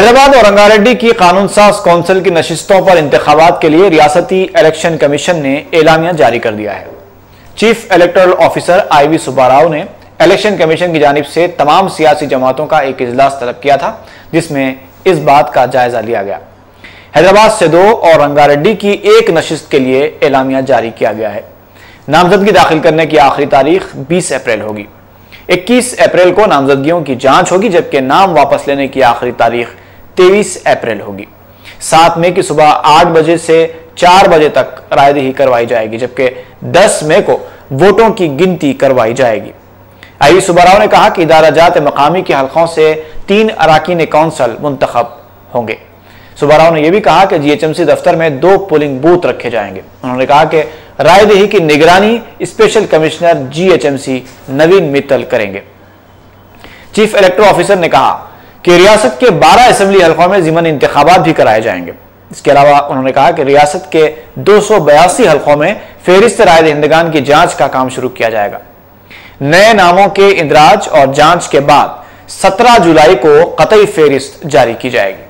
हैदराबाद और रंगारेड्डी की कानून साज कौंसिल की नशिस्तों पर इंतखाबात के लिए रियासती इलेक्शन कमीशन ने एलामिया जारी कर दिया है। Chief electoral officer IV Subba Rao ने इलेक्शन कमीशन की जानिब से तमाम सियासी जमातों का एक इजलास तलब किया था, जिसमें इस बात का जायजा लिया गया। हैदराबाद से 2 और रंगारेड्डी की 1 नशिस्त के लिए एलामिया जारी किया गया है। नामजदगी दाखिल करने की आखिरी तारीख 20 अप्रैल होगी। 21 अप्रैल को नामजदगियों की जांच होगी, जबकि नाम वापस लेने की आखिरी तारीख 23 अप्रैल होगी। 7 मई की सुबह 8 बजे से 4 बजे तक रायदही करवाई जाएगी, जबकि 10 मई को वोटों की गिनती करवाई जाएगी। IV सुब्बा राव ने कहा कि इदारा जात मकामी के हलकों से 3 अराकीन कौंसल मुंतखब होंगे। सुब्बा राव ने यह भी कहा कि GHMC दफ्तर में 2 पोलिंग बूथ रखे जाएंगे। उन्होंने कहा कि रायदही की निगरानी स्पेशल कमिश्नर GHMC नवीन मित्तल करेंगे। चीफ इलेक्टोरल ऑफिसर ने कहा कि रियासत के 12 असेंबली हलकों में ज़िमनी इंतखाबात भी कराए जाएंगे। इसके अलावा उन्होंने कहा कि रियासत के 282 हलकों में फेरिस्त रायदहिंदगान की जांच का काम शुरू किया जाएगा। नए नामों के इंदराज और जांच के बाद 17 जुलाई को कतई फेरिस्त जारी की जाएगी।